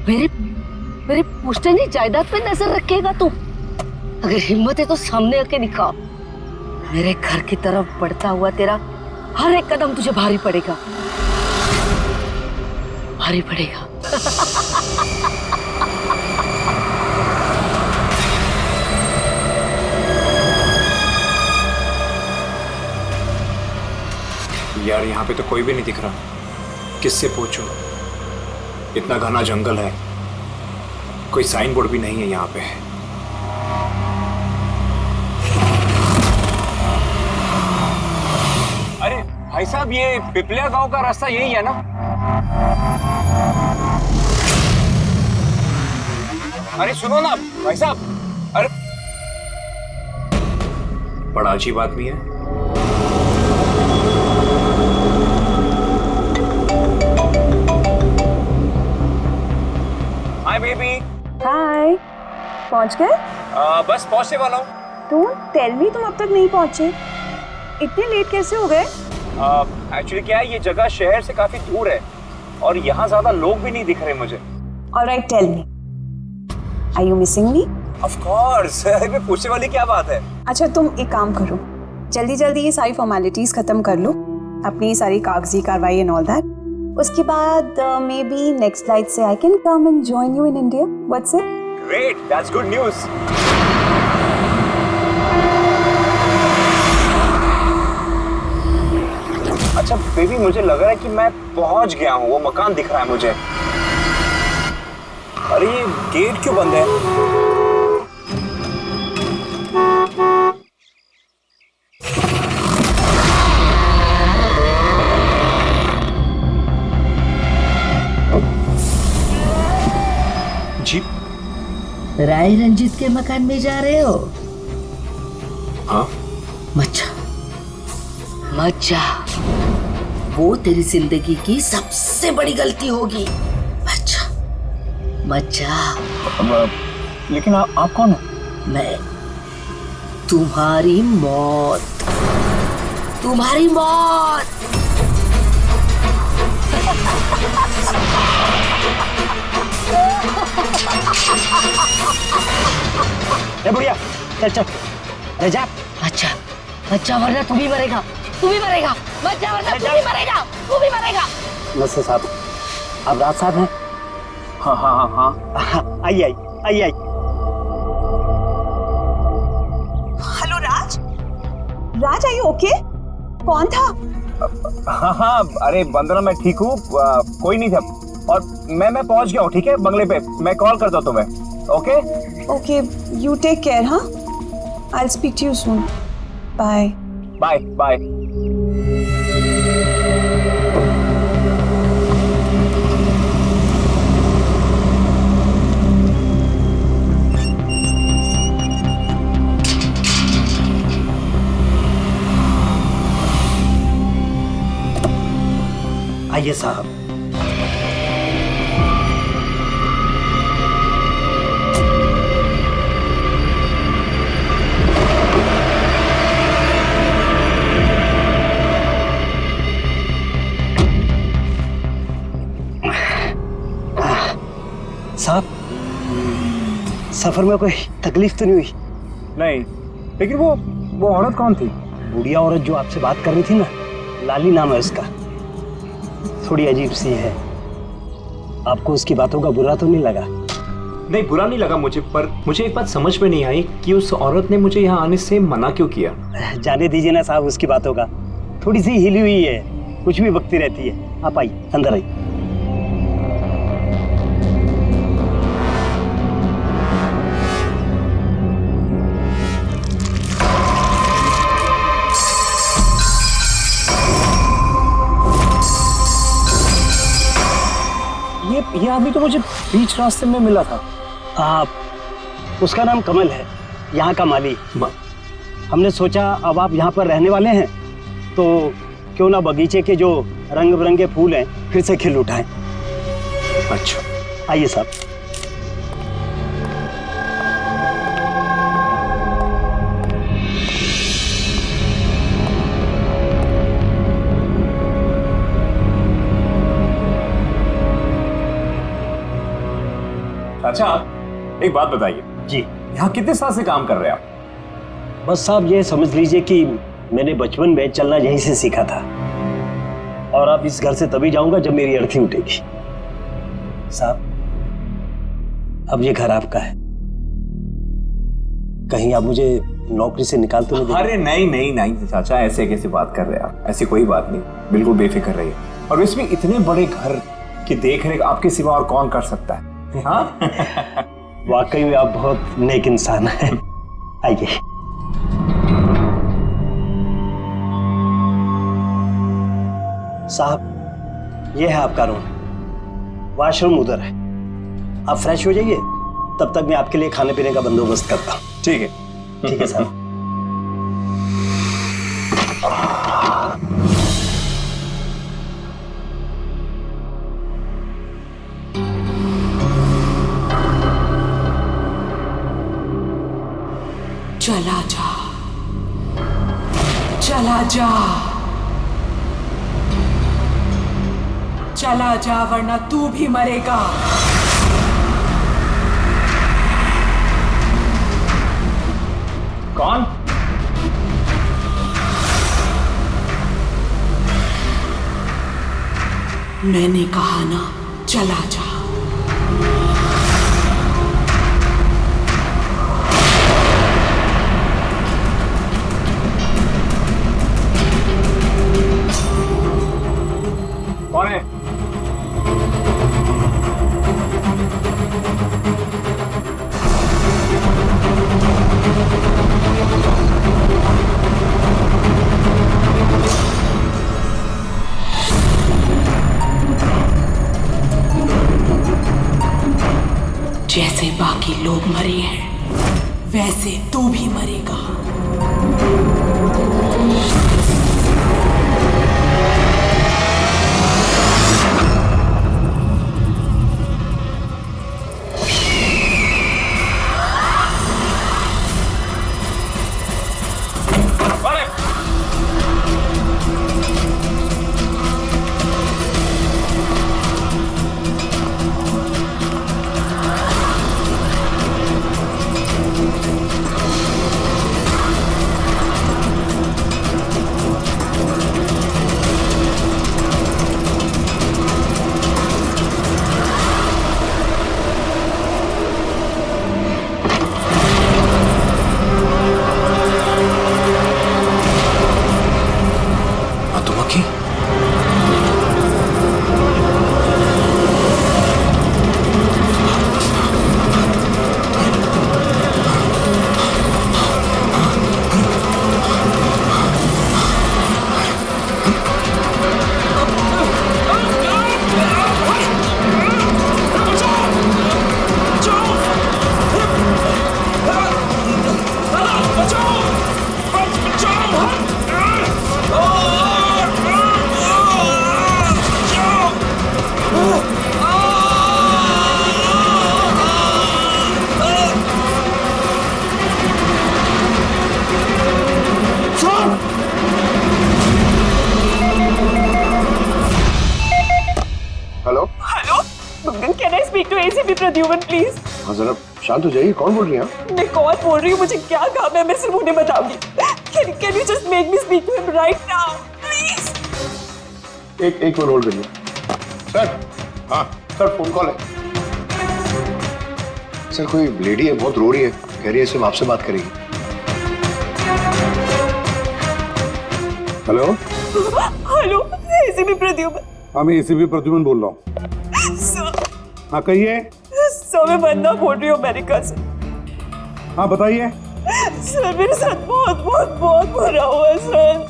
मेरे मेरे पुश्तैनी जायदाद पे नजर रखेगा तू? अगर हिम्मत है तो सामने आके दिखा। मेरे घर की तरफ बढ़ता हुआ तेरा हर एक कदम तुझे भारी पड़ेगा, भारी पड़ेगा। यार यहाँ पे तो कोई भी नहीं दिख रहा, किससे पूछूं? इतना घना जंगल है, कोई साइन बोर्ड भी नहीं है यहाँ पे। अरे भाई साहब, ये पिपलिया गांव का रास्ता यही है ना? अरे सुनो ना भाई साहब। अरे बड़ा अजीब आदमी है। Hi baby. हाय, पहुंच गए? बस पहुंचने वाला हूँ। डोंट टेल मी तुम अब तक नहीं पहुंचे। इतने लेट कैसे हो गए? एक्चुअली क्या है, ये जगह शहर से काफी दूर है और यहाँ ज्यादा लोग भी नहीं दिख रहे मुझे। Alright, tell me, are you missing me? Of course. इसमें पूछने वाली क्या बात है? अच्छा तुम एक काम करो, जल्दी जल्दी ये सारी फॉर्मेलिटीज खत्म कर लो, अपनी सारी कागजी कार्रवाई एंड ऑल दैट। उसके बाद मे बी नेक्स्ट फ्लाइट से I can come and join you in India. What's it? Great, that's good news. अच्छा बेबी, मुझे लग रहा है कि मैं पहुंच गया हूँ, वो मकान दिख रहा है मुझे। अरे ये गेट क्यों बंद है? जी राय रंजीत के मकान में जा रहे हो? हाँ। मत जा, वो तेरी जिंदगी की सबसे बड़ी गलती होगी। मत जा। लेकिन आप कौन है? मैं तुम्हारी मौत, तुम्हारी मौत। ए बुढ़िया, चल चल, अरे जा। अच्छा वरना तू भी मरेगा, मत जा वरना तू भी मरेगा, नमस्ते साहब, आप राज साहब हैं? हाँ हाँ हाँ हाँ। आइए। Hello Raj, Raj are you okay? कौन था? हाँ, अरे वंदना मैं ठीक हूँ, कोई नहीं था। और मैं पहुंच गया हूँ, ठीक है, बंगले पे। मैं कॉल करता हूँ तुम्हें। Okay, you take care. हाँ, I will speak to you soon. Bye bye. आइए साहब। साहब, सफर में कोई तकलीफ तो नहीं हुई? नहीं, लेकिन वो औरत कौन थी? बुढ़िया औरत जो आपसे बात कर रही थी ना, लाली नाम है उसका। थोड़ी अजीब सी है। आपको उसकी बातों का बुरा तो नहीं लगा? नहीं, बुरा नहीं लगा मुझे, पर मुझे एक बात समझ में नहीं आई कि उस औरत ने मुझे यहाँ आने से मना क्यों किया। जाने दीजिए ना साहब उसकी बातों का, थोड़ी सी हिली हुई है, कुछ भी बकती रहती है। आप आइए, अंदर आइए। ये आदमी तो मुझे बीच रास्ते में मिला था। उसका नाम कमल है, यहाँ का माली। हमने सोचा अब आप यहाँ पर रहने वाले हैं तो क्यों ना बगीचे के जो रंग बिरंगे फूल हैं फिर से खिल उठाएं। अच्छा, आइए साहब। अच्छा एक बात बताइए जी। यहाँ कितने साल से काम कर रहे हैं आप? बस साहब ये समझ लीजिए कि मैंने बचपन में चलना यहीं से सीखा था, और अब इस घर से तभी जाऊंगा जब मेरी अर्थी उठेगी। साहब अब ये घर आपका है, कहीं आप मुझे नौकरी से निकाल तो नहीं देंगे? अरे नहीं नहीं नहीं चाचा, ऐसे कैसे बात कर रहे हैं आप? ऐसी कोई बात नहीं, बिल्कुल बेफिक्र रहिए। और इसमें इतने बड़े घर की देख रेख आपके सिवा और कौन कर सकता है? हाँ वाकई में आप बहुत नेक इंसान हैं। आइए। साहब ये है आपका रूम, वॉशरूम उधर है, आप फ्रेश हो जाइए, तब तक मैं आपके लिए खाने पीने का बंदोबस्त करता हूँ। ठीक है। ठीक है साहब। चला जा, चला जा, चला जा, वरना तू भी मरेगा। कौन? मैंने कहा ना, चला जा। कौन है? जैसे बाकी लोग मरे हैं, वैसे तू भी मरेगा। प्रद्युमन प्लीज। हाँ जरा शांत हो जाइए, कौन बोल रही है? मैं कौन बोल रही हूँ, मुझे क्या काम है, मैं सिर्फ उन्हें बताऊंगी। Can you just make me speak to him right now, please? एक मिनट होल्ड करिए। सर, हाँ सर, फोन कॉल है। सर कोई लेडी है, बहुत रो रही है, कह रही है सिर्फ आपसे बात करेगी। Hello hello, ACP Pradyuman. हाँ मैं एसीपी प्रद्युमन बोल रहा हूँ। सर, हाँ कहिए। सर मैं वंदना बोल रही हूँ अमेरिका से। हाँ बताइए। सर मेरे साथ बहुत बहुत बहुत बुरा हुआ सर।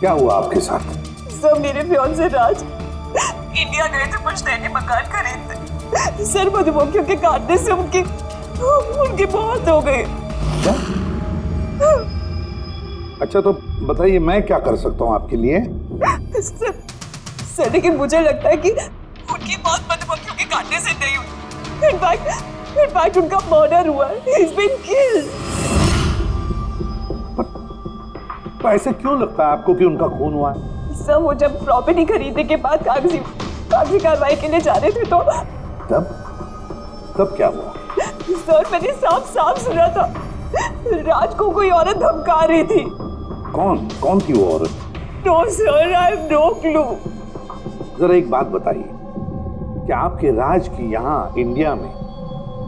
क्या हुआ आपके साथ? सर मेरे फियांसे राज इंडिया गए थे पुश्तैनी मकान खरीदने। सर मधुमक्खियों के काटने से उनकी मौत हो गई। क्या? अच्छा तो बताइए मैं क्या कर सकता हूँ आपके लिए? सर लेकिन मुझे लगता है कि उनकी मौत मधुमक्खियों के काटने से नहीं हुई। इनफैक्ट उनका मर्डर हुआ है। He's been killed। तो ऐसे क्यों लगता है आपको कि उनका खून हुआ है? सर वो जब प्रॉपर्टी खरीदने के बाद कागजी कार्रवाई के लिए जा रहे थे तो तब कब क्या हुआ? सर मैंने साफ साफ सुना था, राज को कोई औरत धमका रही थी। कौन थी वो औरत? No sir, I have no clue. जरा एक बात बताइए, क्या आपके राज की यहाँ इंडिया में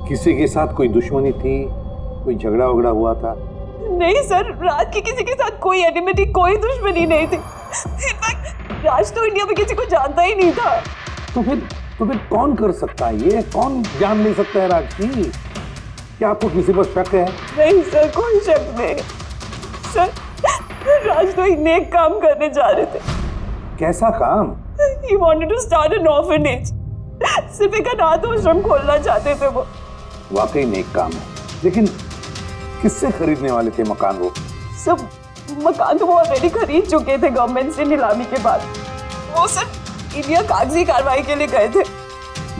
किसी के साथ कोई दुश्मनी थी, कोई झगड़ा वगड़ा हुआ था? नहीं सर, राज की किसी के साथ कोई एनिमिटी, कोई दुश्मनी नहीं थी। इनफैक्ट राज तो इंडिया में किसी को जानता ही नहीं था। तो फिर कौन कर सकता है ये? कौन जान ले सकता है राज की? क्या आपको किसी पर शक है? नहीं सर, कोई शक नहीं। सर राज तो एक नेक काम करने जा रहे थे। कैसा काम? He wanted to start an orphanage. सिर्फ एक अनाथ आश्रम खोलना चाहते थे वो। वाकई नेक काम है, लेकिन किससे खरीदने वाले थे मकान वो? सब मकान तो वो ऑलरेडी खरीद चुके थे गवर्नमेंट से नीलामी के बाद। वो सर इंडिया कागजी कार्रवाई के लिए गए थे।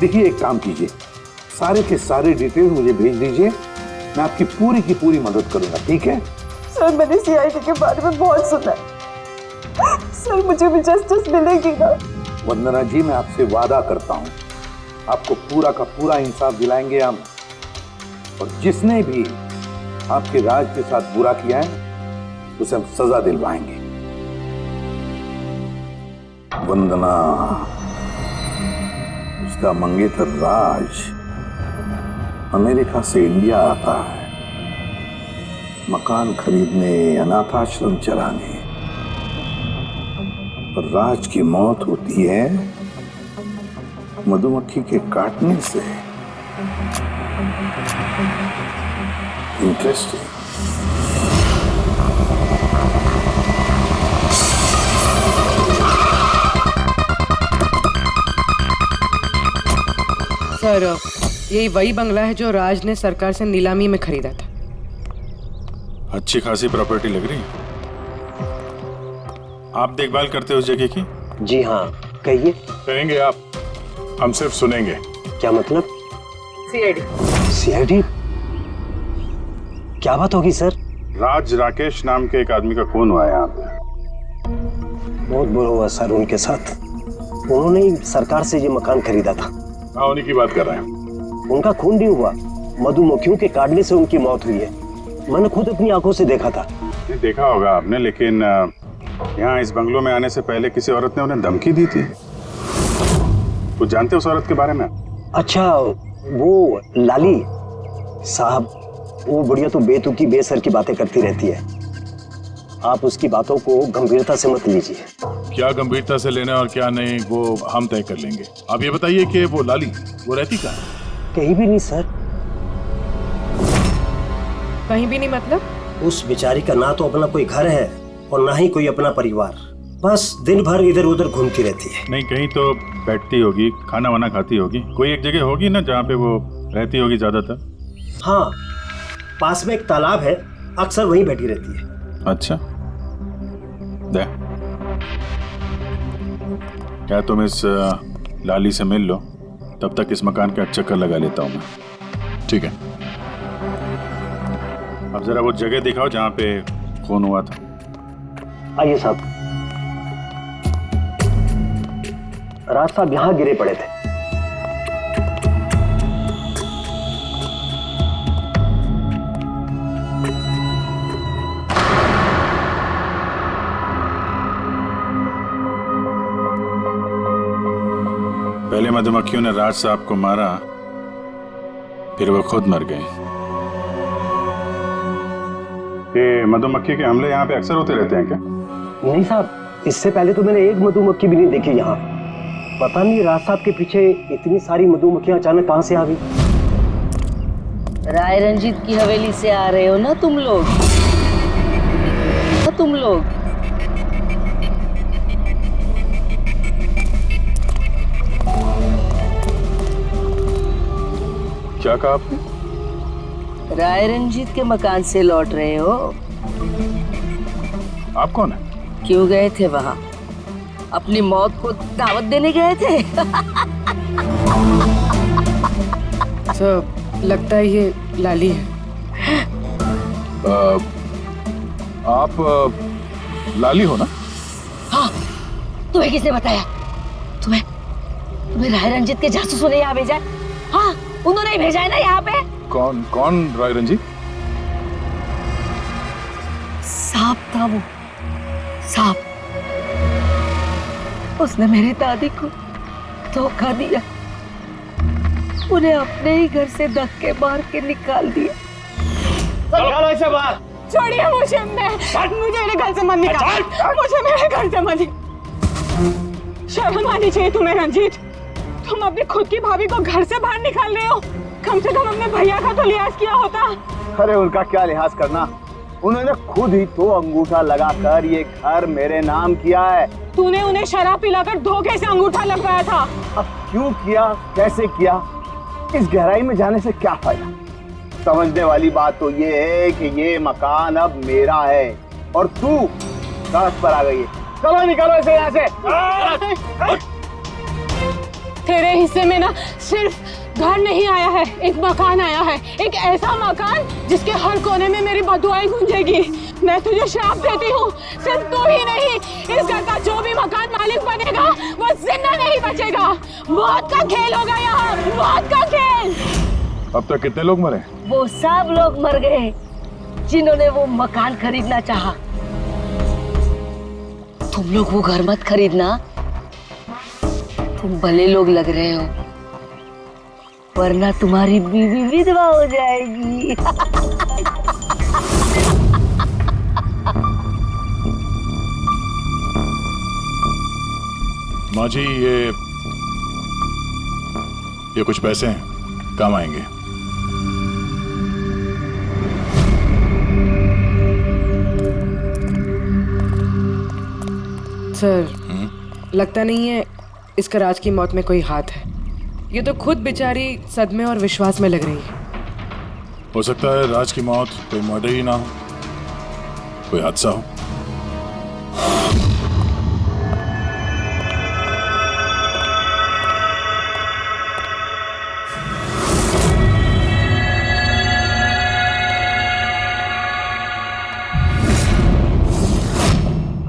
देखिए, एक काम कीजिए, सारे के सारे डिटेल मुझे भेज दीजिए, मैं आपकी पूरी की पूरी मदद करूंगा, ठीक है? सर मैंने सीआईडी के बारे में बहुत सुना है। सर मुझे भी जस्टिस मिलेगी ना? वंदना जी, मैं आपसे वादा करता हूँ, आपको पूरा का पूरा इंसाफ दिलाएंगे हम, और जिसने भी आपके राज के साथ बुरा किया है उसे हम सजा दिलवाएंगे। वंदना, उसका मंगेतर राज अमेरिका से इंडिया आता है मकान खरीदने, अनाथ आश्रम चलाने, और राज की मौत होती है मधुमक्खी के काटने से। इंटरेस्टिंग। सर यही वही बंगला है जो राज ने सरकार से नीलामी में खरीदा था। अच्छी खासी प्रॉपर्टी लग रही है। आप देखभाल करते हो उस जगह की? जी हाँ, कहिए। कहेंगे आप, हम सिर्फ सुनेंगे। क्या मतलब? सीआईडी? क्या बात होगी सर? राज राकेश नाम के एक आदमी का खून हुआ है यहाँ पे। बहुत बुरा हुआ सर उनके साथ। उन्होंने ही सरकार से ये मकान खरीदा था। हाँ, उन्हीं की बात कर रहे हैं। उनका खून नहीं हुआ, मधुमक्खियों के काटने से उनकी मौत हुई है। मैंने खुद अपनी आंखों से देखा था। ये देखा होगा आपने, लेकिन यहाँ इस बंगलों में आने से पहले किसी औरत ने उन्हें धमकी दी थी। कुछ जानते हो उस औरत के बारे में? अच्छा, वो लाली साहब, वो बुढ़िया तो बेतुकी बेसर की बातें करती रहती है। आप उसकी बातों को गंभीरता से मत लीजिए। क्या गंभीरता से लेना और क्या नहीं, वो हम तय कर लेंगे। आप ये बताइए कि वो लाली, वो रहती कहाँ है? कहीं भी नहीं सर। कहीं भी नहीं मतलब? उस बेचारी का ना तो अपना कोई घर है और ना ही कोई अपना परिवार। बस दिन भर इधर उधर घूमती रहती है। नहीं, कहीं तो बैठती होगी, खाना वाना खाती होगी। कोई एक जगह होगी ना जहाँ पे वो रहती होगी ज्यादातर। हाँ, पास में एक तालाब है, अक्सर वहीं बैठी रहती है। अच्छा, दे क्या तुम इस लाली से मिल लो, तब तक इस मकान का चक्कर लगा लेता हूँ मैं। ठीक है, अब जरा वो जगह दिखाओ जहाँ पे खून हुआ था। आइए साहब। राज साहब यहाँ गिरे पड़े थे। पहले मधुमक्खियों ने राज साहब को मारा, फिर वो खुद मर गए। ये मधुमक्खी के हमले यहाँ पे अक्सर होते रहते हैं क्या? नहीं साहब, इससे पहले तो मैंने एक मधुमक्खी भी नहीं देखी यहाँ। पता नहीं राज साहब के पीछे इतनी सारी मधुमक्खियां अचानक कहाँ से आ गई। राय रंजीत की हवेली से आ रहे हो ना तुम लोग? क्या कहा आपने? राय रंजीत के मकान से लौट रहे हो? आप कौन है? क्यों गए थे वहां? अपनी मौत को दावत देने गए थे? सर लगता है ये लाली है। आप लाली हो ना? हाँ, तुम्हें किसने बताया? तुम्हें राय रंजीत के जासूसों ने यहाँ भेजा? हाँ, उन्होंने ही भेजा है ना यहाँ पे। कौन कौन राय रंजीत? सांप था वो, सांप। उसने मेरी दादी को धोखा दिया, उन्हें अपने ही घर से धक्के मार के निकाल दिया। निकालो इसे बाहर। छोड़िए मुझे, मुझे मेरे घर से मत निकाल, मुझे मेरे घर से मत। शर्म आनी चाहिए तुम्हें रंजीत, तुम अपनी खुद की भाभी को घर से बाहर निकाल रहे हो। कम से कम अपने भैया का तो लिहाज किया होता। अरे उनका क्या लिहाज करना, उन्होंने खुद ही तो अंगूठा लगाकर ये घर मेरे नाम किया है। तूने उन्हें शराब पिलाकर धोखे से अंगूठा लगवाया था। अब क्यों किया, कैसे किया, इस गहराई में जाने से क्या फायदा। समझने वाली बात तो ये है कि ये मकान अब मेरा है और तू सड़क पर आ गई है। चलो निकालो इसे यहाँ से। तेरे हिस्से में ना सिर्फ घर नहीं आया है, एक मकान आया है, एक ऐसा मकान जिसके हर कोने में मेरी बदुआएं गूंजेगी। मैं तुझे श्राप देती हूँ, सिर्फ तू ही नहीं, इस घर का जो भी मकान मालिक बनेगा वो जिंदा नहीं बचेगा। मौत का खेल होगा यहाँ, मौत का खेल। अब तक कितने लोग मरे? वो सब लोग मर गए जिन्होंने वो मकान खरीदना चाहा। तुम लोग वो घर मत खरीदना, तुम भले लोग लग रहे हो, वरना तुम्हारी बीवी विधवा हो जाएगी। माँ जी, ये कुछ पैसे हैं, काम आएंगे। सर, लगता नहीं है इसका राज की मौत में कोई हाथ है। ये तो खुद बेचारी सदमे और विश्वास में लग रही है। हो सकता है राज की मौत कोई मर्डर ही ना हो, कोई हादसा हो।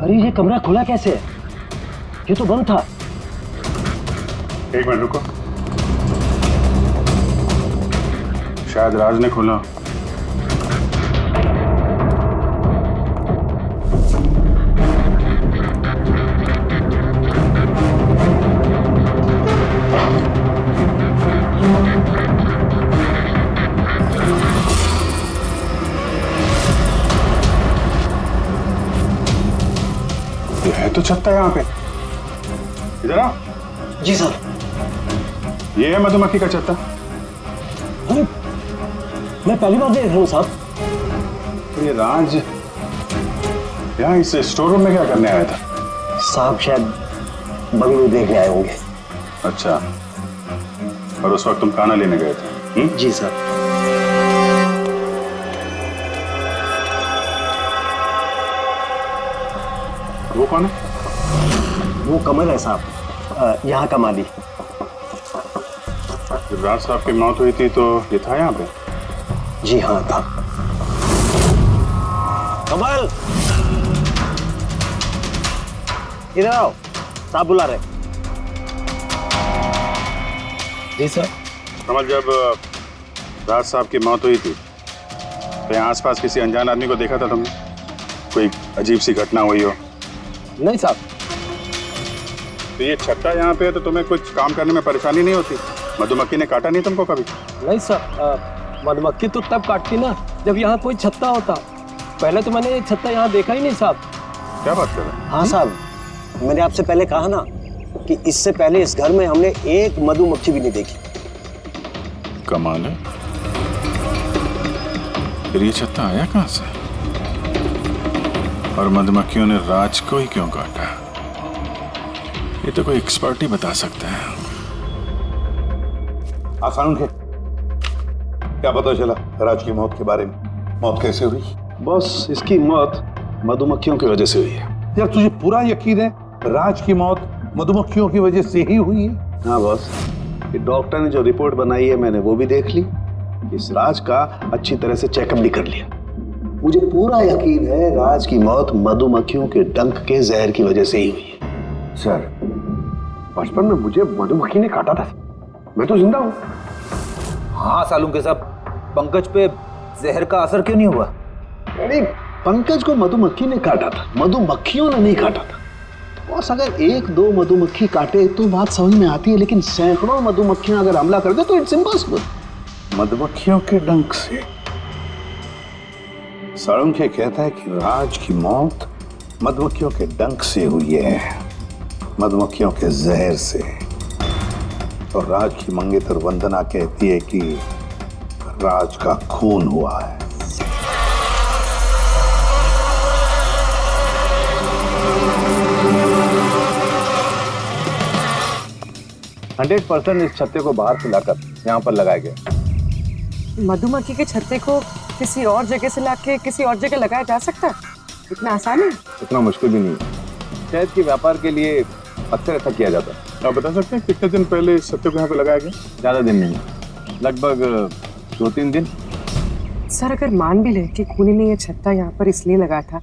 अरे ये कमरा खुला कैसे है? ये तो बंद था। एक मिनट रुको, शायद राज ने खोला। ये है तो छत्ता यहाँ पे। इधर आओ। जी सर। ये है मधुमक्खी का छत्ता। अरे मैं पहली बार देख रहा हूँ साहब। तो ये राज यहाँ इस स्टोर रूम में क्या करने आया था? साहब शायद बंगलो देखने आए होंगे। अच्छा, और उस वक्त तुम खाना लेने गए थे? जी सर। वो कौन है? वो कमल है साहब, यहाँ का माली। जब राज साहब की मौत हुई थी तो ये था यहाँ पे? जी हाँ था। कमल, इधर आओ, साहब बुला रहे। जी सर। कमल, जब राज साहब की मौत हुई थी तो यहाँ आसपास किसी अनजान आदमी को देखा था तुमने? कोई अजीब सी घटना हुई हो? नहीं साहब। तो ये छत्ता यहाँ पे है तो तुम्हें कुछ काम करने में परेशानी नहीं होती? मधुमक्खी ने काटा नहीं तुमको कभी? नहीं सर, मधुमक्खी तो तब काटती ना जब यहाँ कोई छत्ता होता। पहले तो मैंने छत्ता यहाँ देखा ही नहीं साहब। क्या बात कर रहे हैं? हाँ साहब, मैंने आपसे पहले कहा ना कि इससे पहले इस घर में हमने एक मधुमक्खी भी नहीं देखी। कमाल है, फिर ये छत्ता आया कहाँ से? और मधुमक्खियों ने राज को ही क्यों काटा? ये तो कोई एक्सपर्ट ही बता सकता है। आसान उनके क्या पता चला राज की मौत के बारे में? मौत कैसे हुई? बस इसकी मौत मधुमक्खियों की वजह से हुई है। यार तुझे पूरा यकीन है राज की मौत मधुमक्खियों की वजह से ही हुई है? हाँ बॉस, ये डॉक्टर ने जो रिपोर्ट बनाई है मैंने वो भी देख ली, इस राज का अच्छी तरह से चेकअप भी कर लिया। मुझे पूरा यकीन है राज की मौत मधुमक्खियों के डंक के जहर की वजह से ही हुई है। सर, बचपन में मुझे मधुमक्खी ने काटा था, मैं तो जिंदा हूं। हाँ सालू के साहब, पंकज पे जहर का असर क्यों नहीं हुआ? अरे पंकज को मधुमक्खी ने काटा था, मधुमक्खियों ने नहीं काटा था। बॉस अगर एक दो मधुमक्खी काटे तो बात समझ में आती है, लेकिन सैकड़ों मधुमक्खियां अगर हमला कर दे तो इट्स इम्पॉसिबल। मधुमक्खियों के डंक से साळुंखे कहता है कि राज की मौत मधुमक्खियों के डंक से हुई है, मधुमक्खियों के जहर से। और राज की मंगेतर वंदना कहती है कि राज का खून हुआ है। इस छत्ते को बाहर से लाकर यहाँ पर लगाया गया। मधुमक्खी के छत्ते को किसी और जगह से लाके किसी और जगह लगाया जा सकता है? इतना आसान है? इतना मुश्किल भी नहीं है। शहद के व्यापार के लिए अक्सर ऐसा किया जाता है। आप बता सकते हैं कितने दिन पहले इस छत्ते को यहाँ पे लगाया गया? ज्यादा दिन नहीं, लगभग 2-3 दिन। सर अगर मान भी ले कि खूनी ने ये छत्ता यहाँ पर इसलिए लगाया था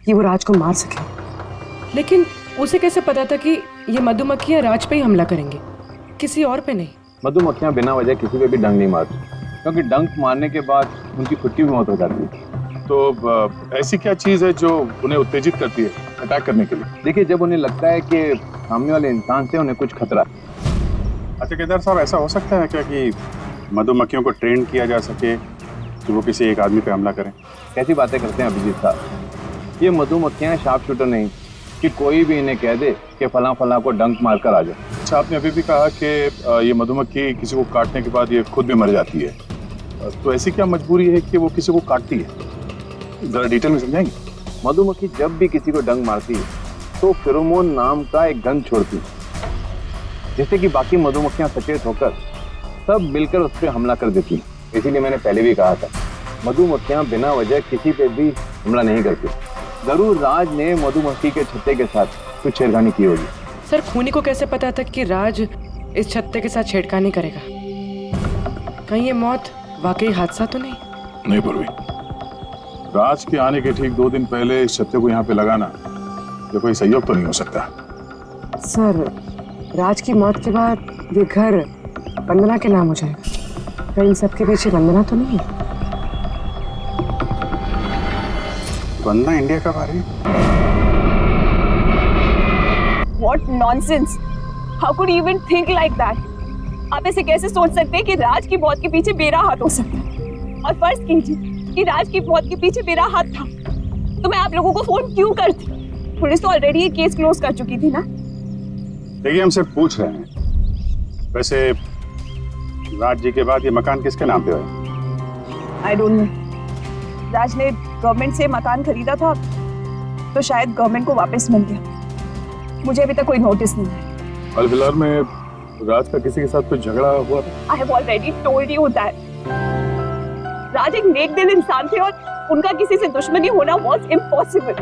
कि वो राज को मार सके, लेकिन उसे कैसे पता था कि ये मधुमक्खियाँ राज पे ही हमला करेंगे, किसी और पे नहीं? मधुमक्खियां बिना वजह किसी पे भी डंक नहीं मारती, क्योंकि डंक मारने के बाद उनकी खुद की भी मौत हो जाती है। तो ऐसी क्या चीज है जो उन्हें उत्तेजित करती है अटैक करने के लिए? देखिए, जब उन्हें लगता है कि सामने वाले इंसान से उन्हें कुछ खतरा है। अच्छा केदार साहब, ऐसा हो सकता है क्या कि मधुमक्खियों को ट्रेन किया जा सके कि वो किसी एक आदमी पे हमला करें? कैसी बातें करते हैं अभिजीत साहब, ये मधुमक्खियां शार्प शूटर नहीं कि कोई भी इन्हें कह दे कि फला फला को डंक मारकर आ जाए। अच्छा, आपने अभी भी कहा कि ये मधुमक्खी किसी को काटने के बाद ये खुद भी मर जाती है, तो ऐसी क्या मजबूरी है कि वो किसी को काटती है? जरा डिटेल में समझाएंगे? मधुमक्खी जब भी किसी को डंक मारती है तो फेरोमोन नाम का एक गंध छोड़ती है, जिससे कि बाकी मधुमक्खियां सचेत होकर सब मिलकर उस पर हमला कर देती है। इसीलिए मैंने पहले भी कहा था, मधुमक्खियां बिना वजह किसी पे भी हमला नहीं करती। जरूर राज ने मधुमक्खी के छत्ते के साथ कुछ छेड़खानी की होगी। सर खूनी को कैसे पता था कि राज इस छत्ते के साथ छेड़खानी करेगा? कहीं ये मौत वाकई हादसा तो नहीं? नहीं पूर्वी, राज के आने के ठीक 2 दिन पहले इस छत्ते को यहाँ पे लगाना ये कोई संयोग तो नहीं हो सकता। सर राज की मौत के बाद ये घर वंदना के नाम हो जाएगा, कहीं इन सबके पीछे वंदना तो नहीं है? वंदना इंडिया कब आ रही है? What nonsense! How could you even think like that? आप ऐसे कैसे सोच सकते हैं कि राज की मौत के पीछे मेरा हाथ हो सकता है? और फर्ज कीजिए कि राज की मौत के पीछे मेरा हाथ था, तो मैं आप लोगों को फोन क्यों करती? पुलिस तो ऑलरेडी ये केस क्लोज कर चुकी थी ना। देखिए, हम सिर्फ पूछ रहे हैं। वैसे राज जी के बाद ये मकान किसके नाम पे है? I don't know. राज ने गवर्नमेंट से मकान खरीदा था, तो शायद गवर्नमेंट को वापस मिल गया। मुझे अभी तक कोई नोटिस नहीं है। हाल फिलहाल में राज का किसी के साथ कोई झगड़ा हुआ था? I have already told you that. राज एक नेक दिल इंसान थे और उनका किसी से दुश्मनी होना was impossible.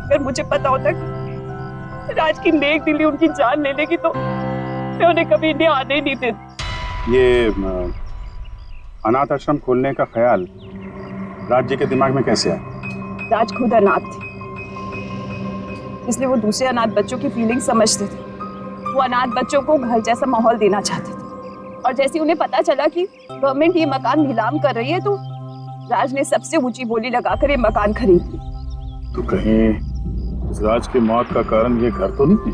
अगर मुझे पता होता कि राज की नेक दिली उनकी जान ले लेगी तो मैं उन्हें कभी इंडिया आने ही नहीं देती। ये अनाथ आश्रम खोलने का ख्याल राज जी के दिमाग में कैसे आया? राज खुद अनाथ थे, इसलिए वो दूसरे अनाथ बच्चों की फीलिंग समझते थे। वो अनाथ बच्चों को घर जैसा माहौल देना चाहते थे, और जैसे उन्हें पता चला कि गवर्नमेंट ये मकान नीलाम कर रही है तो राज ने सबसे ऊंची बोली लगाकर ये मकान खरीद लिया। तो कहीं इस राज की मौत का कारण ये घर तो नहीं है?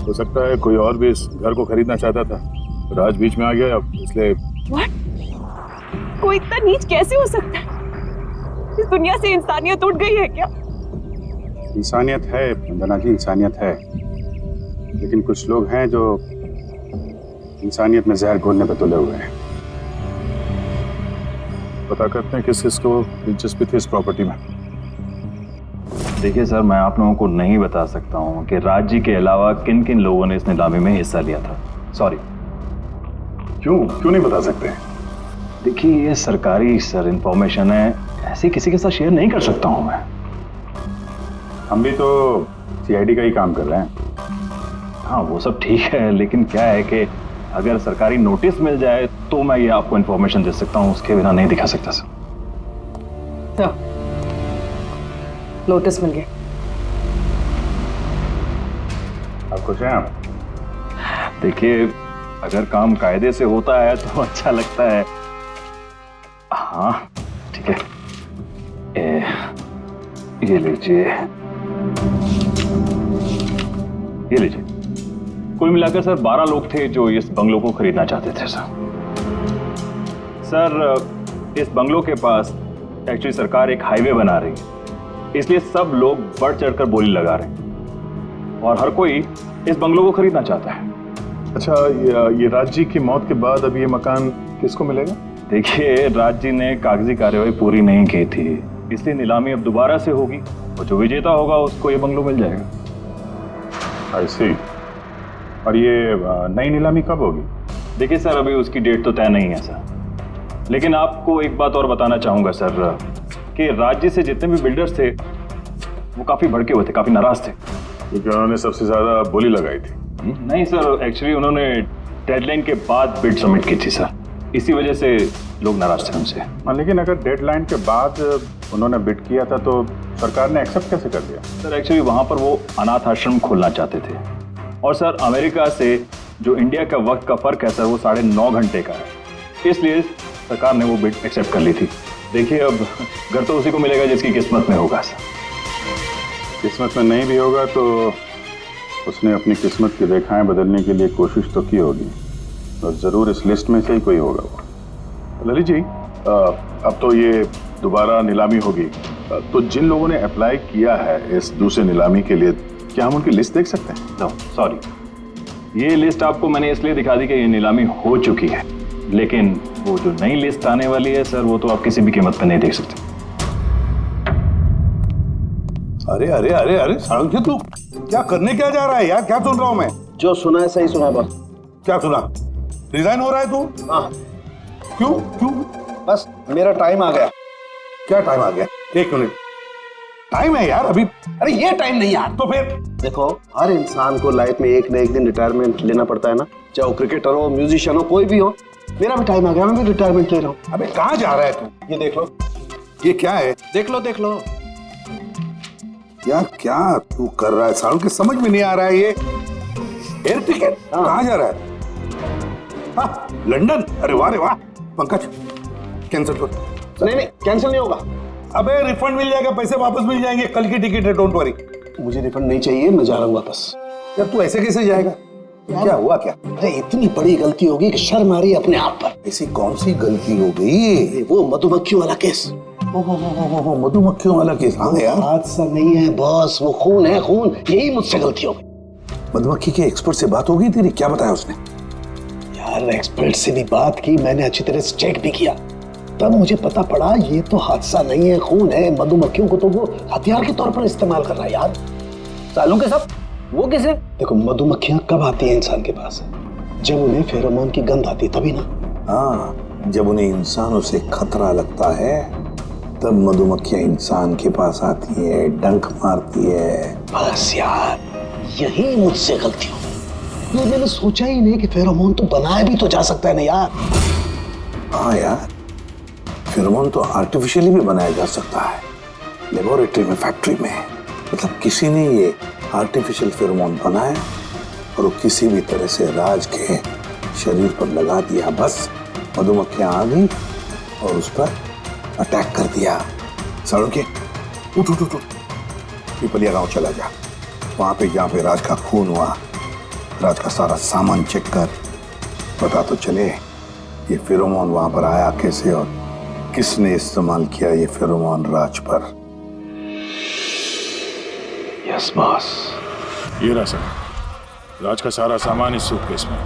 हो सकता है कोई और भी इस घर को खरीदना चाहता था, राज बीच में आ गया इसलिए। What? कोई इतना नीच कैसे हो सकता है? इस दुनिया से इंसानियत उठ गई है क्या? इंसानियत है वंदना जी, इंसानियत है, लेकिन कुछ लोग हैं जो इंसानियत में जहर घोलने पे तुले हुए हैं। पता करते हैं किस किस को दिलचस्पी थी इस प्रॉपर्टी में। देखिए सर, मैं आप लोगों को नहीं बता सकता हूँ कि राज जी के अलावा किन किन लोगों ने इस नीलामी में हिस्सा लिया था। सॉरी। क्यों नहीं बता सकते? देखिए, ये सरकारी सर इंफॉर्मेशन है, ऐसे किसी के साथ शेयर नहीं कर सकता हूँ मैं। हम भी तो सीआईडी का ही काम कर रहे हैं। हाँ, वो सब ठीक है, लेकिन क्या है कि अगर सरकारी नोटिस मिल जाए तो मैं ये आपको इन्फॉर्मेशन दे सकता हूँ, उसके बिना नहीं दिखा सकता सर। तो नोटिस मिल गया। आप खुश हैं? आप देखिए, अगर काम कायदे से होता है तो अच्छा लगता है। हाँ ठीक है, ये लीजिए, ये लीजिए। कुल मिलाकर सर 12 लोग थे जो इस बंगलों को खरीदना चाहते थे सर। सर इस बंगलों के पास एक्चुअली सरकार एक हाईवे बना रही है, इसलिए सब लोग बढ़ चढ़कर बोली लगा रहे हैं और हर कोई इस बंगलों को खरीदना चाहता है। अच्छा, ये राज जी की मौत के बाद अब ये मकान किसको मिलेगा? देखिए, राज जी ने कागजी कार्यवाही पूरी नहीं की थी, इसलिए नीलामी अब दोबारा से होगी और जो विजेता होगा उसको ये बंगलो मिल जाएगा। आई सी। और ये नई नीलामी कब होगी? देखिए सर, अभी उसकी डेट तो तय नहीं है सर, लेकिन आपको एक बात और बताना चाहूंगा सर कि राज जी से जितने भी बिल्डर्स थे वो काफी भड़के हुए थे, काफी नाराज थे, क्योंकि उन्होंने सबसे ज्यादा बोली लगाई थी। नहीं सर, एक्चुअली उन्होंने डेडलाइन के बाद बिड सबमिट की थी सर, इसी वजह से लोग नाराज थे उनसे। हाँ, लेकिन अगर डेडलाइन के बाद उन्होंने बिड किया था तो सरकार ने एक्सेप्ट कैसे कर दिया? सर एक्चुअली वहां पर वो अनाथ आश्रम खोलना चाहते थे और सर अमेरिका से जो इंडिया का वक्त का फर्क है सर वो 9.5 घंटे का है, इसलिए सरकार ने वो बिड एक्सेप्ट कर ली थी। देखिए, अब घर तो उसी को मिलेगा जिसकी किस्मत में होगा सर। किस्मत में नहीं भी होगा तो उसने अपनी किस्मत की रेखाएं बदलने के लिए कोशिश तो की होगी और जरूर इस लिस्ट में से ही कोई होगा वो। ललित जी, अब तो ये दोबारा नीलामी होगी, तो जिन लोगों ने अप्लाई किया है इस दूसरे नीलामी के लिए, क्या हम उनकी लिस्ट देख सकते हैं? नो सॉरी, ये लिस्ट आपको मैंने इसलिए दिखा दी कि ये नीलामी हो चुकी है, लेकिन वो जो नई लिस्ट आने वाली है सर वो तो आप किसी भी कीमत पे नहीं देख सकते। अरे अरे अरे अरे साळुंखे, तू क्या करने क्या जा रहा है यार? क्या सुन रहा हूं मैं? जो सुना है सही सुना बस। क्या सुना? रिजाइन हो रहा है तू? हाँ। क्यों क्यों? बस मेरा टाइम आ गया। क्या टाइम आ गया? 1 मिनट टाइम है यार अभी। अरे ये टाइम नहीं यार। तो फिर देखो, हर इंसान को लाइफ में एक न एक दिन रिटायरमेंट लेना पड़ता है ना, चाहे वो क्रिकेटर हो, म्यूजिशियन हो, कोई भी हो। मेरा भी टाइम आ गया, मैं भी रिटायरमेंट ले रहा हूँ। अबे कहाँ जा रहा है तू? ये देख लो। ये क्या है? देख लो देख लो। यार क्या तू कर रहा है साळुंखे? समझ में नहीं आ रहा है ये। एयर टिकट कहाँ जा रहा है? हाँ, लंदन। अरे वाह रे वाह। पंकज कैंसिल कर। नहीं कैंसिल नहीं होगा। अबे रिफंड मिल जाएगा, पैसे वापस मिल जाएंगे, कल की टिकट है, डोंट वरी। मुझे रिफंड नहीं चाहिए, मैं जा रहा हूँ वापस। यार तू ऐसे कैसे जाएगा? क्या हुआ क्या? अरे इतनी बड़ी गलती होगी कि शर्म आ रही है अपने आप पर। ऐसी कौन सी गलती हो गई? वो मधुमक्खियों वाला केस। मधुमक्खियों वाला केस? हाँ यार, हादसा नहीं है बॉस, वो खून है खून। यही मुझसे गलती हो गई। मधुमक्खी के एक्सपर्ट से बात हो गई तेरी? क्या बताया उसने? यार एक्सपर्ट से भी बात की मैंने, अच्छी तरह से चेक भी किया, तब मुझे पता पड़ा ये तो हादसा नहीं है, खून है। मधुमक्खियों को तो वो हथियार के तौर पर इस्तेमाल कर रहा है यार। साळुंखे साहब, वो किसे? देखो, मधुमक्खियां कब आती हैं इंसान के पास? जब उन्हें फेरोमोन की गंध आती तभी ना। हाँ, जब उन्हें इंसानों से खतरा लगता है तब मधुमक्खियां इंसान के पास आती है, डंक मारती है। बस यार, यही मुझसे गलती हो गई। तो मैंने सोचा ही नहीं कि फेरोमोन तो बनाया भी तो जा सकता है ना यार। हाँ यार, फेरोमोन तो आर्टिफिशियली भी बनाया जा सकता है, लेबोरेटरी में, फैक्ट्री में। मतलब किसी ने ये आर्टिफिशियल फेरोमोन बनाया और वो किसी भी तरह से राज के शरीर पर लगा दिया, बस मधुमक्खियां आ गई और उस पर अटैक कर दिया। साळुंखे उठ उठ उठ, पिपलिया गांव चला जा। वहां पे जहाँ पे राज का खून हुआ, राज का सारा सामान चेक कर, पता तो चले ये फेरोमोन वहां पर आया कैसे और किसने इस्तेमाल किया ये फेरोमोन राज पर। Yes boss. ये रहा सर, राज का सारा सामान इस सूटकेस में।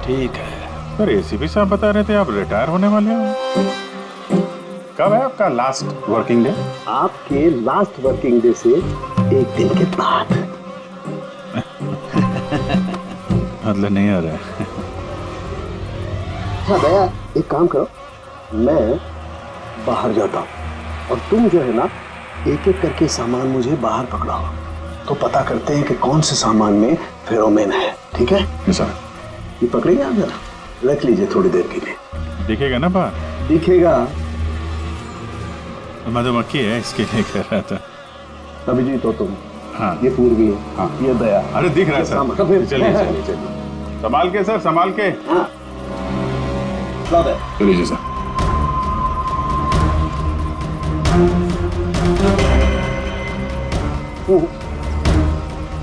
ठीक है। सर एसीपी साहब बता रहे थे आप रिटायर होने वाले हो। कब है आपका लास्ट वर्किंग डे? आपके लास्ट वर्किंग डे से 1 दिन के बाद। मतलब नहीं आ रहा है। हाँ दया, एक काम करो, मैं बाहर जाता हूँ और तुम जो है ना, एक एक करके सामान मुझे बाहर पकड़ाओ, तो पता करते हैं कि कौन से सामान में फेरोमोन है। ठीक है सर। ये पकड़ेंगे आप? जरा रख लीजिए थोड़ी देर के लिए। दिखेगा ना बाहर? दिखेगा। मधुमक्खी है इसके लिए कह रहा था। अभिजीत हो तुम। हाँ। ये पूर्वी है। हाँ। ये दया। अरे दिख रहा है सर। तो फिर चलिए चलिए चलिए। संभाल के सर, संभाल के। लीजिए सर।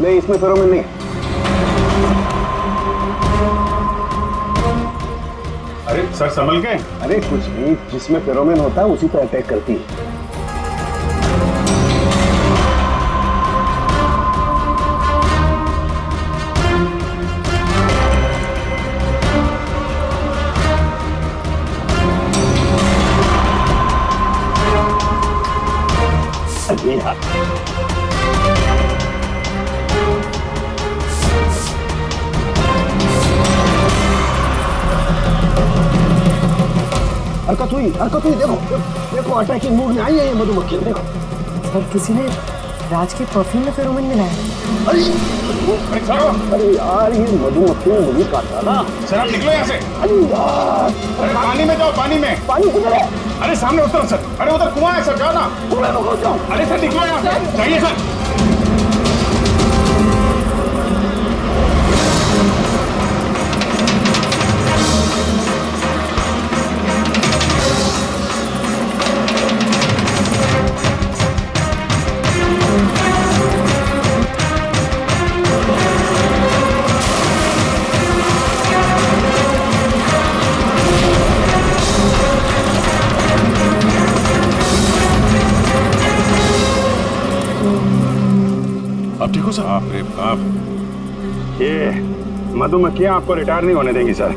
नहीं, इसमें फेरोमोन नहीं। अरे सर संभल के। अरे कुछ नहीं, जिसमें फेरोमोन होता है उसी पर अटैक करती है। अरे यार, हरकत हुई, देखो देखो, अटैकिंग मूड में आई है ये मधुमक्खी, देखो। सर किसी ने राज के परफ्यूम में फेरोमोन मिलाया। अरे यार, ये मधुमक्खी ने मुझे काटा ना। सर आप निकलो यहाँ से। अरे यार, अरे पानी में जाओ, पानी में। पानी किधर है? अरे सामने उस तरफ सर। अरे उधर कुआं है सर, जाओ ना। कुएं में घुस जाओ। अरे सर निकलो यहाँ से, जाइए सर। आप ठीक हो सर? बाप रे बाप, ये मधुमक्खियां आपको रिटायर नहीं होने देंगी सर।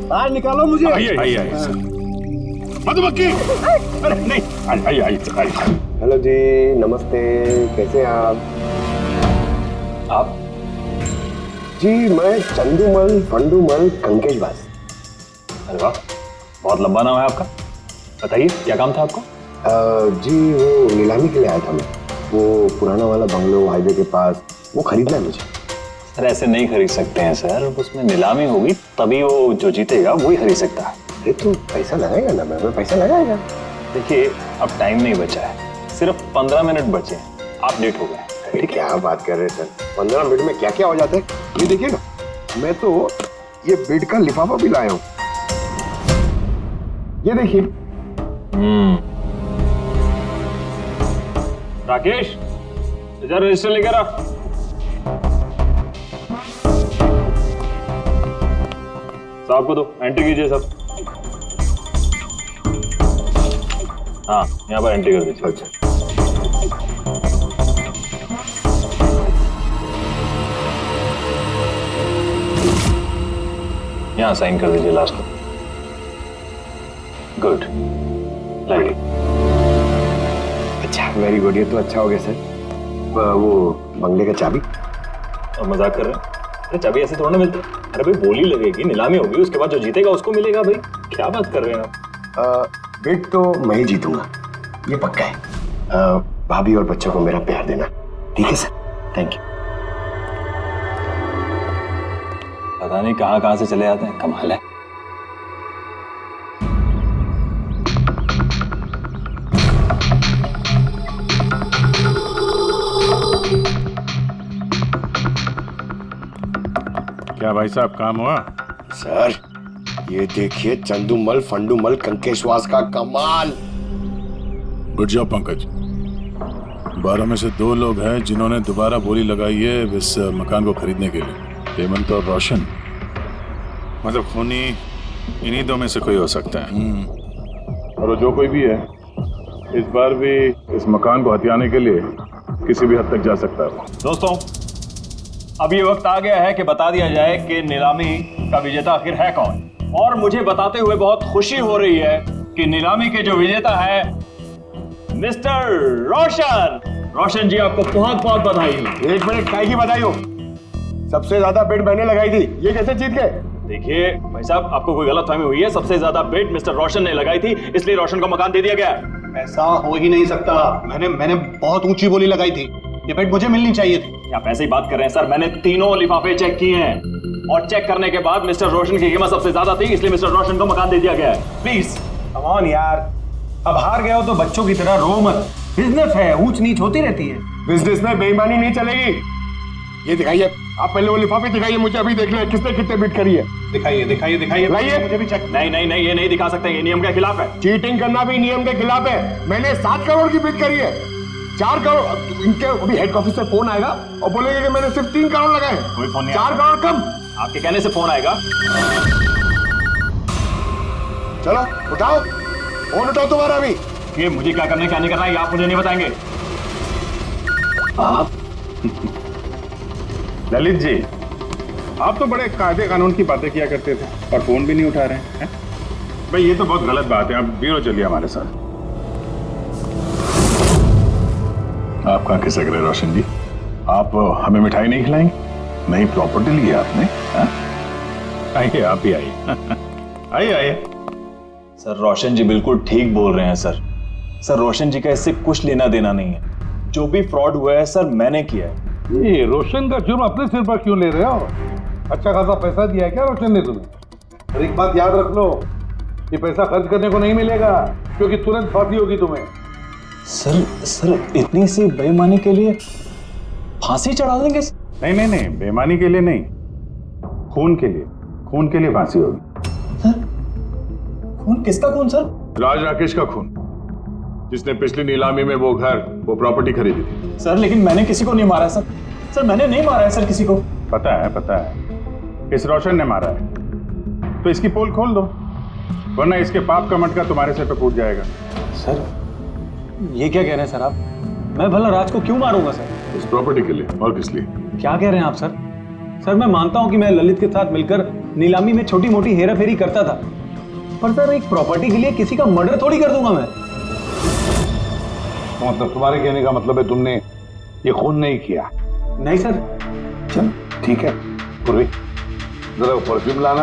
बाहर निकालो मुझे। आइए आइए आइए सर। मधुमक्खी, अरे नहीं, आइए आइए आइए। हेलो जी, नमस्ते, कैसे हैं आप? जी मैं चंदूमल फंडूमल कंकेशवास। अरे वाह, बहुत लंबा नाम है आपका। बताइए क्या काम था आपको? जी वो नीलामी के लिए आया था मैं। वो पुराना वाला बंगलो हाईवे के पास, वो खरीदना है मुझे। सर ऐसे नहीं खरीद सकते हैं सर, उसमें नीलामी होगी तभी वो जो जीतेगा वही खरीद सकता है। अरे तो पैसा लगाएगा ना, मैं पैसा लगाएगा। देखिए अब टाइम नहीं बचा है, सिर्फ 15 मिनट बचे हैं, आप लेट हो गए। अरे क्या बात कर रहे हैं सर, 15 मिनट में क्या क्या हो जाता है। ये देखिए ना, मैं तो ये बेड का लिफाफा भी लाया हूँ, ये देखिए। राकेश इधर रजिस्टर लेकर आ। साहब को दो, एंट्री कीजिए साहब। हाँ यहाँ पर एंट्री कर दीजिए। अच्छा, यहाँ साइन कर दीजिए लास्ट में। Good, light. अच्छा, वेरी गुड, ये तो अच्छा हो गया सर। वो बंगले का चाबी? और मजाक कर रहे हैं? अरे चाबी ऐसे थोड़ा ना मिलती। अरे भाई बोली लगेगी, नीलामी होगी, उसके बाद जो जीतेगा उसको मिलेगा। भाई क्या बात कर रहे हैं आप? बिड तो मैं ही जीतूंगा, ये पक्का है। भाभी और बच्चों को मेरा प्यार देना, ठीक है सर? Thank you. पता नहीं कहाँ से चले आते हैं, कमाल है। क्या भाई साहब काम हुआ? सर ये देखिए, चंदूमल फंडूमल कंकेशवास का कमाल। उठ जाओ पंकज। 12 में से 2 लोग हैं जिन्होंने दोबारा बोली लगाई है इस मकान को खरीदने के लिए, हेमंत और रोशन। मतलब खूनी इन्हीं 2 में से कोई हो सकता है। और वो जो कोई भी है, इस बार भी इस मकान को हथियाने के लिए किसी भी हद तक जा सकता है। दोस्तों अब ये वक्त आ गया है कि बता दिया जाए कि नीलामी का विजेता आखिर है कौन। और मुझे बताते हुए बहुत खुशी हो रही है कि नीलामी के जो विजेता है मिस्टर रोशन। रोशन जी आपको बहुत बहुत बधाई। 1 मिनट, काय की बधाई हो? सबसे ज्यादा बेट मैंने लगाई थी, ये कैसे जीत गए? देखिए भाई साहब, आपको कोई गलतफहमी हुई है। सबसे ज्यादा बेट मिस्टर रोशन ने लगाई थी, इसलिए रोशन को मकान दे दिया गया। ऐसा हो ही नहीं सकता। मैंने बहुत ऊंची बोली लगाई थी, ये बेट मुझे मिलनी चाहिए थी। आप ऐसे ही बात कर रहे हैं सर, मैंने तीनों लिफाफे चेक किए हैं और चेक करने के बाद मिस्टर रोशन की कीमत सबसे ज्यादा थी, इसलिए मिस्टर रोशन को मकान दे दिया गया है। प्लीज कम ऑन यार, अब हार गए हो तो बच्चों की तरह रो मत। बिजनेस है, ऊंच नीच होती रहती है। बिजनेस में बेईमानी नहीं चलेगी। ये दिखाइए, आप पहले वो लिफाफे दिखाइए मुझे, अभी देख ले किसने कितने बिट करी है। दिखाइए दिखाइए दिखाइए, लाइए। मुझे भी चेक। नहीं नहीं नहीं, ये नहीं दिखा सकते, ये नियम के खिलाफ है। चीटिंग करना भी नियम के खिलाफ है। मैंने 7 करोड़ की बिट करी है, 4 करोड़। इनके अभी हेड ऑफिस से फोन आएगा और बोलेंगे कि मैंने सिर्फ 3 करोड़ लगाए। कोई फोन नहीं 4 करोड़ कम। आपके कहने से फोन आएगा। चलो उठाओ फोन, उठाओ तुम्हारा अभी। ये मुझे क्या करना है क्या नहीं करना है, ये आप मुझे नहीं बताएंगे। आप ललित जी, आप तो बड़े कायदे कानून की बातें किया करते थे और फोन भी नहीं उठा रहे हैं। भाई ये तो बहुत गलत बात है। आप ब्यूरो चलिए हमारे साथ। आप कहाँ खिसक रहे रोशन जी? आप हमें मिठाई नहीं खिलाएंगे? नई प्रॉपर्टी ली है आपने? आइए, आप भी आइए। आइए आइए। सर रोशन जी बिल्कुल ठीक बोल रहे हैं सर। सर रोशन जी का इससे कुछ लेना देना नहीं है। जो भी फ्रॉड हुआ है सर मैंने किया है। ये रोशन का जुर्म अपने सिर पर क्यों ले रहे हो? अच्छा खासा पैसा दिया है क्या रोशन ने तुम्हें? और एक बात याद रख लो, ये पैसा खर्च करने को नहीं मिलेगा, क्योंकि तुरंत फांसी होगी तुम्हें। सर इतनी सी बेईमानी के लिए फांसी चढ़ा देंगे? नहीं नहीं नहीं, बेईमानी के लिए नहीं, खून के लिए। खून के लिए फांसी होगी। खून? किसका खून सर? राज राकेश का खून, जिसने पिछली नीलामी में वो घर, वो प्रॉपर्टी खरीदी थी। सर लेकिन मैंने किसी को नहीं मारा सर। सर मैंने नहीं मारा है सर किसी को। पता है इस रोशन ने मारा है। तो इसकी पोल खोल दो, वरना इसके पाप का मटका तुम्हारे सिर पे फूट जाएगा। सर ये क्या कह रहे हैं सर आप? मैं भला राज को क्यों मारूंगा सर? इस प्रॉपर्टी के लिए, और किस लिए? क्या कह रहे हैं आप सर? सर मैं मानता हूं कि मैं ललित के साथ मिलकर नीलामी में छोटी मोटी हेरा फेरी करता था, पर सर एक प्रॉपर्टी के लिए किसी का मर्डर थोड़ी कर दूंगा मैं। मतलब तुम्हारे कहने का मतलब है तुमने ये खून नहीं किया? नहीं सर। चल ठीक है, पूर्वी जरा परफ्यूम लाना।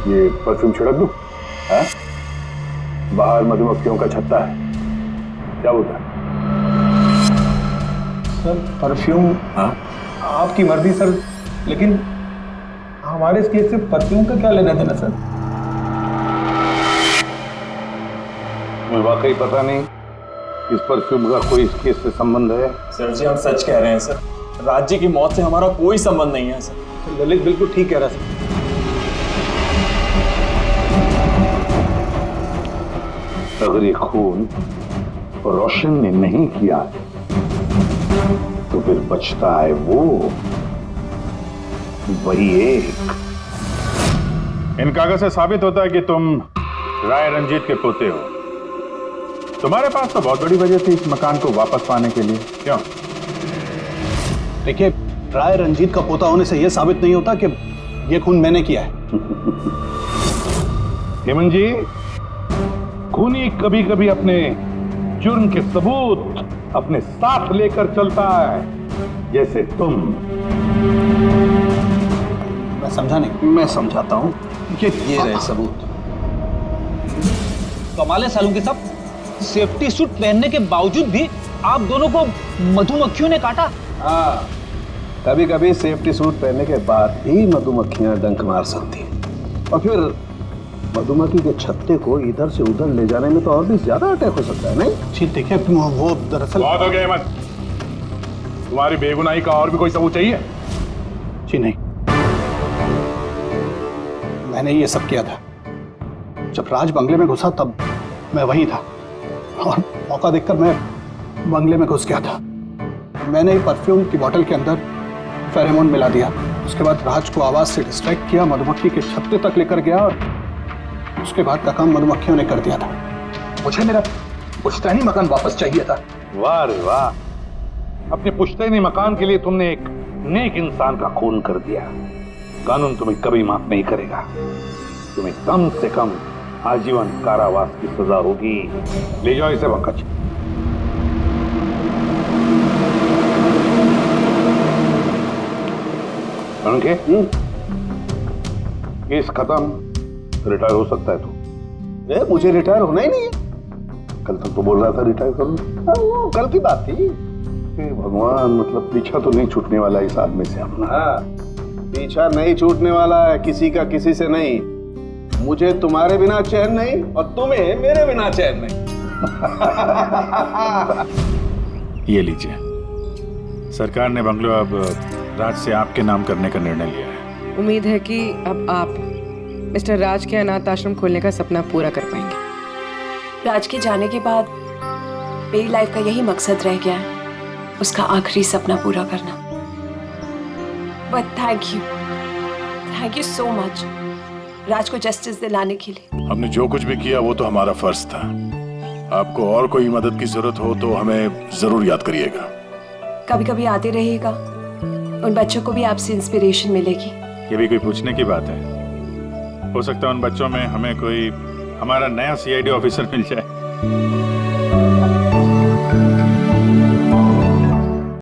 ये परफ्यूम छिड़क दूं? हाँ? बाहर मधुमक्खियों का छत्ता है, क्या बोलता है? Sir perfume? हाँ? आपकी मर्जी सर, लेकिन हमारे इस केस से परफ्यूम का क्या लेना देना सर? मुझे वाकई पता नहीं इस परफ्यूम का कोई इस केस से संबंध है। सर जी हम सच कह रहे हैं सर, राज्य की मौत से हमारा कोई संबंध नहीं है सर। ललित बिल्कुल ठीक कह रहा है सर। अगर ये खून रोशन ने नहीं किया तो फिर बचता है वही एक। इन कागज से साबित होता है कि तुम राय रंजीत के पोते हो। तुम्हारे पास तो बहुत बड़ी वजह थी इस मकान को वापस पाने के लिए, क्यों? देखिए, राय रंजीत का पोता होने से यह साबित नहीं होता कि यह खून मैंने किया है। हेमंत जी, खूनी कभी कभी अपने जुर्म के सबूत अपने साथ लेकर चलता है, जैसे तुम। मैं समझा नहीं। मैं समझाता हूं। ये रहे सबूत। कमाल है सालू के साहब, सेफ्टी सूट पहनने के बावजूद भी आप दोनों को मधुमक्खियों ने काटा। हाँ, कभी कभी सेफ्टी सूट पहनने के बाद ही मधुमक्खियां डंक मार सकती हैं, और फिर मधुमक्खी के छत्ते को इधर से उधर ले जाने में तो और भी ज्यादा अटैक हो सकता है, नहीं? जी देखिए, वो दरअसल बहुत हो गया हेमंत, तुम्हारी बेगुनाही का और भी कोई सबूत चाहिए? जी नहीं, मैंने ये सब किया था। जब राज बंगले में घुसा तब मैं वहीं था, और मौका देखकर मैं बंगले में घुस गया था। मैंने परफ्यूम की बोतल के अंदर फेरोमोन मिला दिया। उसके बाद राज को आवाज से डिस्ट्रैक्ट किया, मधुमक्खी के छत्ते तक लेकर गया, और उसके बाद का काम मधुमक्खियों ने कर दिया था। मुझे मेरा पुश्तैनी मकान वापस चाहिए था। वाह रे वाह, अपने पुश्तैनी मकान के लिए तुमने एक नेक इंसान का खून कर दिया। कानून तुम्हें कभी माफ नहीं करेगा। तुम्हें कम से कम आजीवन कारावास की सजा होगी। ले जाओ इसे पंकज। केस खत्म, रिटायर हो सकता है तू। मुझे रिटायर होना ही नहीं है। कल तक तो बोल रहा था रिटायर करूं। वो कल की बात थी। भगवान, मतलब पीछा तो नहीं छूटने वाला इस आदमी से अपना। हाँ, पीछा नहीं छूटने वाला है किसी का, किसी से नहीं। मुझे तुम्हारे बिना चैन नहीं और तुम्हें मेरे बिना चैन नहीं। ये लीजिए, सरकार ने बंगलो अब राज से आपके नाम करने का निर्णय लिया है। उम्मीद है कि अब आप मिस्टर राज के अनाथ आश्रम खोलने का सपना पूरा कर पाएंगे। राज के जाने के बाद मेरी लाइफ का यही मकसद रह गया है, उसका आखिरी सपना पूरा करना। But thank you so much Raj को जस्टिस दिलाने के लिए। हमने जो कुछ भी किया वो तो हमारा फर्ज था। आपको और कोई मदद की जरूरत हो तो हमें जरूर याद करिएगा। कभी कभी आते रहिएगा, उन बच्चों को भी आपसे इंस्पिरेशन मिलेगी। ये भी कोई पूछने की बात है? हो सकता है उन बच्चों में हमें कोई हमारा नया सीआईडी ऑफिसर मिल जाए।